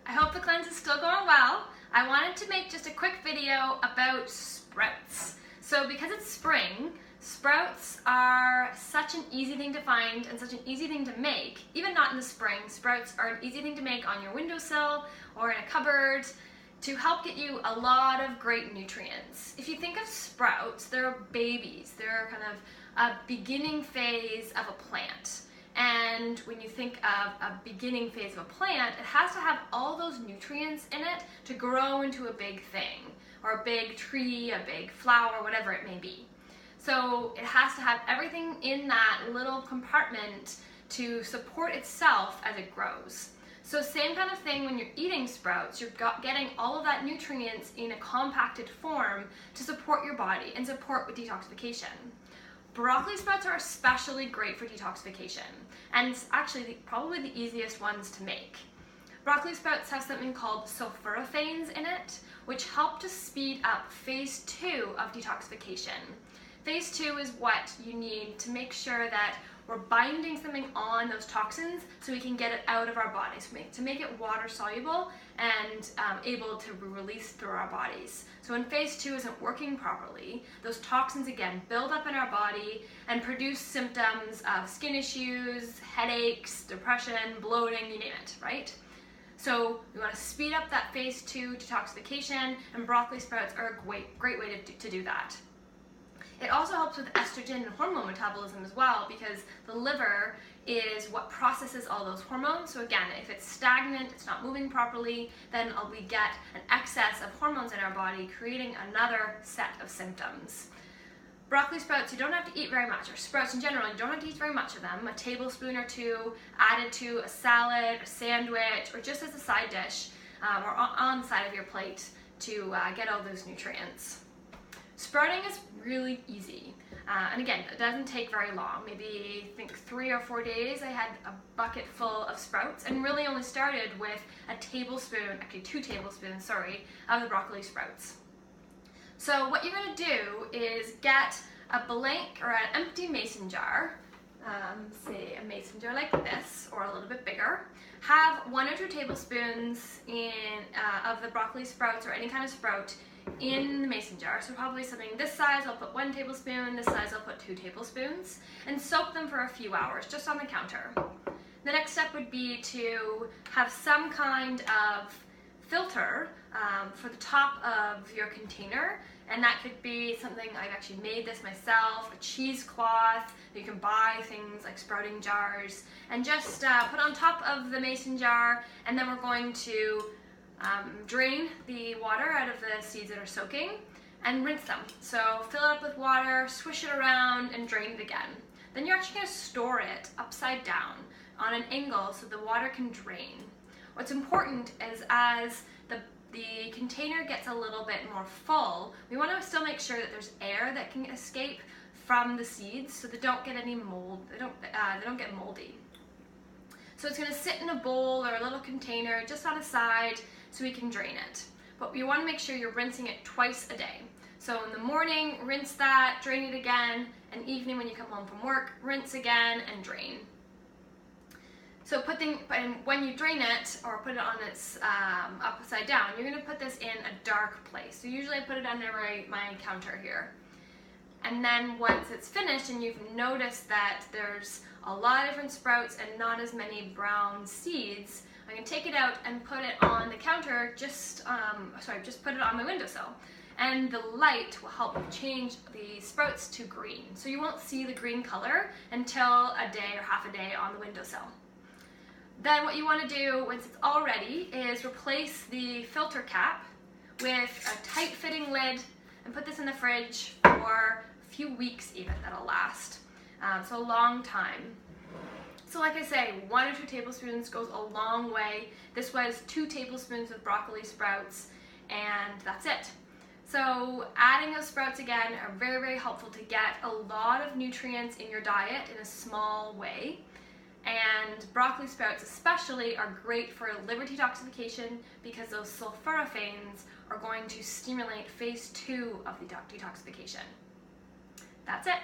I hope the cleanse is still going well. I wanted to make just a quick video about sprouts. So because it's spring, sprouts are such an easy thing to find and such an easy thing to make. Even not in the spring, sprouts are an easy thing to make on your windowsill or in a cupboard to help get you a lot of great nutrients. If you think of sprouts, they're babies. They're kind of a beginning phase of a plant. And when you think of a beginning phase of a plant, it has to have all those nutrients in it to grow into a big thing, or a big tree, a big flower, whatever it may be. So it has to have everything in that little compartment to support itself as it grows. So same kind of thing when you're eating sprouts, you're getting all of that nutrients in a compacted form to support your body and support with detoxification. Broccoli sprouts are especially great for detoxification, and it's actually probably the easiest ones to make. Broccoli sprouts have something called sulforaphanes in it, which help to speed up phase 2 of detoxification. Phase 2 is what you need to make sure that we're binding something on those toxins so we can get it out of our bodies, to make it water soluble and able to be released through our bodies. So when phase 2 isn't working properly, those toxins again build up in our body and produce symptoms of skin issues, headaches, depression, bloating, you name it, right? So we want to speed up that phase 2 detoxification, and broccoli sprouts are a great way to do that. It also helps with estrogen and hormone metabolism as well, because the liver is what processes all those hormones. So again, if it's stagnant, it's not moving properly, then we get an excess of hormones in our body, creating another set of symptoms. Broccoli sprouts, you don't have to eat very much, or sprouts in general, you don't have to eat very much of them. A tablespoon or two added to a salad, a sandwich, or just as a side dish, or on the side of your plate to get all those nutrients. Sprouting is really easy, and again, it doesn't take very long. Maybe I think 3 or 4 days I had a bucket full of sprouts, and really only started with a tablespoon, actually 2 tablespoons, sorry, of the broccoli sprouts. So what you're going to do is get a blank or an empty mason jar, say a mason jar like this, or a little bit bigger. Have 1 or 2 tablespoons of the broccoli sprouts or any kind of sprout in the mason jar. So probably something this size, I'll put 1 tablespoon, this size I'll put 2 tablespoons, and soak them for a few hours just on the counter. The next step would be to have some kind of filter for the top of your container, and that could be something, I've actually made this myself, a cheesecloth. You can buy things like sprouting jars, and just put on top of the mason jar, and then we're going to drain the water out of the seeds that are soaking and rinse them. So fill it up with water, swish it around, and drain it again. Then you're actually going to store it upside down on an angle so the water can drain. What's important is as the container gets a little bit more full, we want to still make sure that there's air that can escape from the seeds so they don't get any mold, they don't get moldy. So it's going to sit in a bowl or a little container just on a side so we can drain it. But you want to make sure you're rinsing it twice a day. So in the morning, rinse that, drain it again, and evening when you come home from work, rinse again and drain. So when you drain it or put it on its upside down, you're going to put this in a dark place. So usually I put it under my counter here. And then once it's finished and you've noticed that there's a lot of different sprouts and not as many brown seeds, I can take it out and put it on the counter, just put it on my windowsill. And the light will help change the sprouts to green. So you won't see the green color until a day or half a day on the windowsill. Then what you want to do once it's all ready is replace the filter cap with a tight fitting lid and put this in the fridge for a few weeks even. That'll last. So a long time. So like I say, 1 or 2 tablespoons goes a long way. This was 2 tablespoons of broccoli sprouts, and that's it. So adding those sprouts again are very, very helpful to get a lot of nutrients in your diet in a small way. And broccoli sprouts especially are great for liver detoxification because those sulforaphanes are going to stimulate phase 2 of the detoxification. That's it.